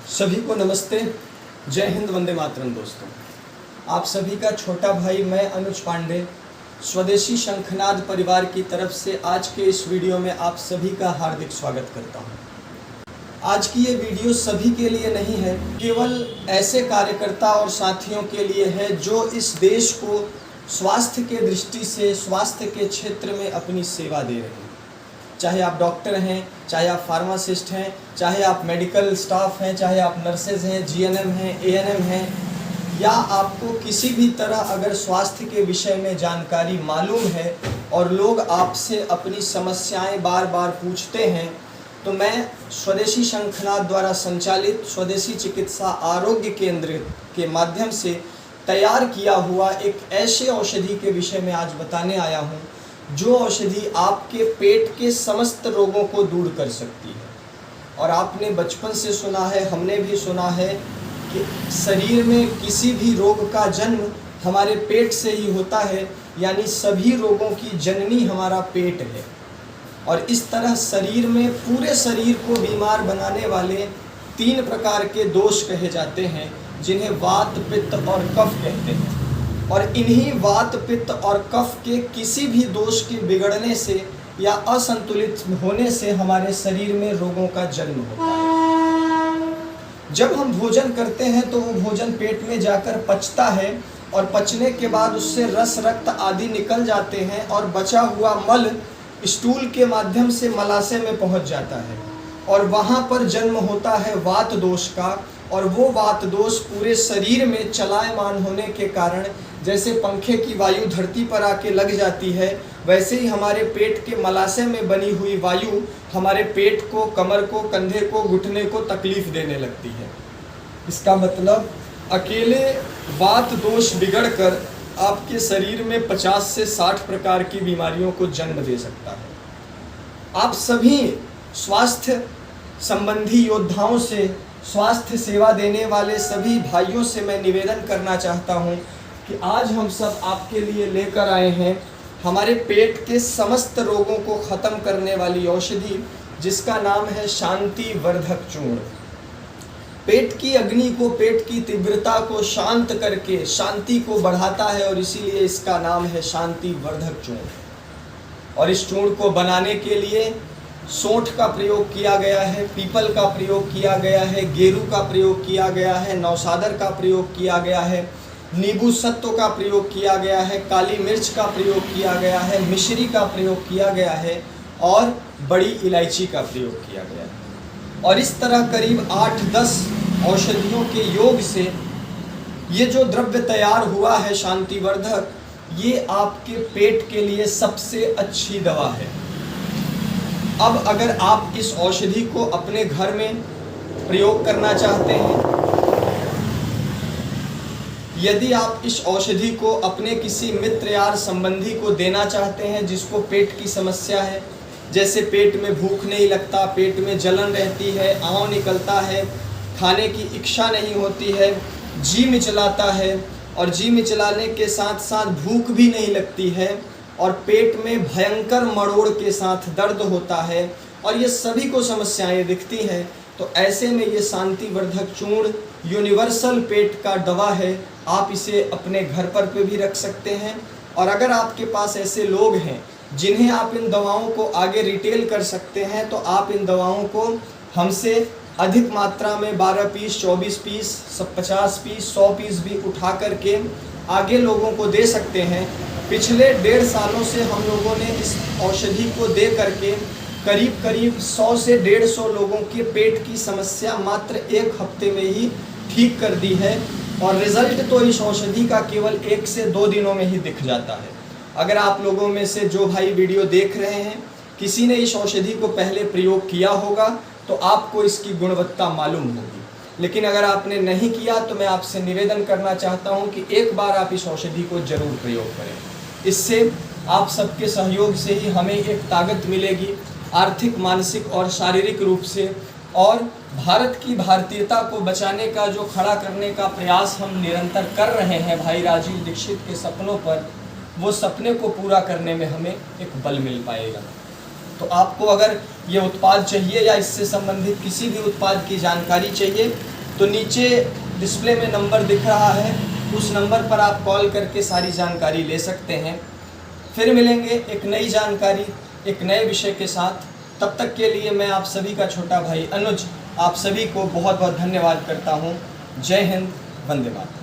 सभी को नमस्ते, जय हिंद, वंदे मातरम। दोस्तों, आप सभी का छोटा भाई मैं अनुज पांडे स्वदेशी शंखनाद परिवार की तरफ से आज के इस वीडियो में आप सभी का हार्दिक स्वागत करता हूं। आज की ये वीडियो सभी के लिए नहीं है, केवल ऐसे कार्यकर्ता और साथियों के लिए है जो इस देश को स्वास्थ्य के दृष्टि से स्वास्थ्य के क्षेत्र में अपनी सेवा दे रहे हैं। चाहे आप डॉक्टर हैं, चाहे आप फार्मासिस्ट हैं, चाहे आप मेडिकल स्टाफ हैं, चाहे आप नर्सेज हैं, जीएनएम हैं, एएनएम हैं, या आपको किसी भी तरह अगर स्वास्थ्य के विषय में जानकारी मालूम है और लोग आपसे अपनी समस्याएं बार बार पूछते हैं, तो मैं स्वदेशी शंखनाद द्वारा संचालित स्वदेशी चिकित्सा आरोग्य केंद्र के माध्यम से तैयार किया हुआ एक ऐसे औषधि के विषय में आज बताने आया हूँ जो औषधि आपके पेट के समस्त रोगों को दूर कर सकती है। और आपने बचपन से सुना है, हमने भी सुना है कि शरीर में किसी भी रोग का जन्म हमारे पेट से ही होता है, यानी सभी रोगों की जननी हमारा पेट है। और इस तरह शरीर में पूरे शरीर को बीमार बनाने वाले 3 प्रकार के दोष कहे जाते हैं, जिन्हें वात, पित्त और कफ कहते हैं। और इन्हीं वात, पित्त और कफ के किसी भी दोष के बिगड़ने से या असंतुलित होने से हमारे शरीर में रोगों का जन्म होता है। जब हम भोजन करते हैं तो वो भोजन पेट में जाकर पचता है और पचने के बाद उससे रस, रक्त आदि निकल जाते हैं और बचा हुआ मल स्टूल के माध्यम से मलाशय में पहुंच जाता है और वहाँ पर जन्म होता है वात दोष का। और वो वात दोष पूरे शरीर में चलायमान होने के कारण, जैसे पंखे की वायु धरती पर आके लग जाती है, वैसे ही हमारे पेट के मलाशय में बनी हुई वायु हमारे पेट को, कमर को, कंधे को, घुटने को तकलीफ देने लगती है। इसका मतलब अकेले वात दोष बिगड़कर आपके शरीर में 50 से 60 प्रकार की बीमारियों को जन्म दे सकता है। आप सभी स्वास्थ्य संबंधी योद्धाओं से, स्वास्थ्य सेवा देने वाले सभी भाइयों से मैं निवेदन करना चाहता हूं कि आज हम सब आपके लिए लेकर आए हैं हमारे पेट के समस्त रोगों को ख़त्म करने वाली औषधि, जिसका नाम है शांति वर्धक चूर्ण। पेट की अग्नि को, पेट की तीव्रता को शांत करके शांति को बढ़ाता है और इसीलिए इसका नाम है शांति वर्धक चूर्ण। और इस चूर्ण को बनाने के लिए सोंठ का प्रयोग किया गया है, पीपल का प्रयोग किया गया है, गेरू का प्रयोग किया गया है, नौसादर का प्रयोग किया गया है, नींबू सत्व का प्रयोग किया गया है, काली मिर्च का प्रयोग किया गया है, मिश्री का प्रयोग किया गया है और बड़ी इलायची का प्रयोग किया गया है। और इस तरह करीब 8-10 औषधियों के योग से ये जो द्रव्य तैयार हुआ है शांतिवर्धक, ये आपके पेट के लिए सबसे अच्छी दवा है। अब अगर आप इस औषधि को अपने घर में प्रयोग करना चाहते हैं, यदि आप इस औषधि को अपने किसी मित्र यार संबंधी को देना चाहते हैं जिसको पेट की समस्या है, जैसे पेट में भूख नहीं लगता, पेट में जलन रहती है, आंव निकलता है, खाने की इच्छा नहीं होती है, जी मिचलाता है और जी मिचलाने के साथ साथ भूख भी नहीं लगती है और पेट में भयंकर मरोड़ के साथ दर्द होता है और ये सभी को समस्याएं दिखती हैं, तो ऐसे में ये शांतिवर्धक चूर्ण यूनिवर्सल पेट का दवा है। आप इसे अपने घर पर भी रख सकते हैं। और अगर आपके पास ऐसे लोग हैं जिन्हें आप इन दवाओं को आगे रिटेल कर सकते हैं, तो आप इन दवाओं को हमसे अधिक मात्रा में 12 पीस, 24 पीस, 50 पीस, 100 पीस भी उठा करके आगे लोगों को दे सकते हैं। पिछले 1.5 सालों से हम लोगों ने इस औषधि को दे करके करीब 100 से 150 लोगों के पेट की समस्या मात्र 1 हफ्ते में ही ठीक कर दी है। और रिजल्ट तो इस औषधि का केवल 1 से 2 दिनों में ही दिख जाता है। अगर आप लोगों में से जो भाई वीडियो देख रहे हैं, किसी ने इस औषधि को पहले प्रयोग किया होगा तो आपको इसकी गुणवत्ता मालूम होगी। लेकिन अगर आपने नहीं किया तो मैं आपसे निवेदन करना चाहता हूं कि एक बार आप इस औषधि को जरूर प्रयोग करें। इससे आप सबके सहयोग से ही हमें एक ताकत मिलेगी, आर्थिक, मानसिक और शारीरिक रूप से। और भारत की भारतीयता को बचाने का जो खड़ा करने का प्रयास हम निरंतर कर रहे हैं भाई राजीव दीक्षित के सपनों पर, वो सपने को पूरा करने में हमें एक बल मिल पाएगा। तो आपको अगर ये उत्पाद चाहिए या इससे संबंधित किसी भी उत्पाद की जानकारी चाहिए तो नीचे डिस्प्ले में नंबर दिख रहा है, उस नंबर पर आप कॉल करके सारी जानकारी ले सकते हैं। फिर मिलेंगे एक नई जानकारी, एक नए विषय के साथ। तब तक के लिए मैं आप सभी का छोटा भाई अनुज आप सभी को बहुत बहुत धन्यवाद करता हूँ। जय हिंद, वंदे मातरम।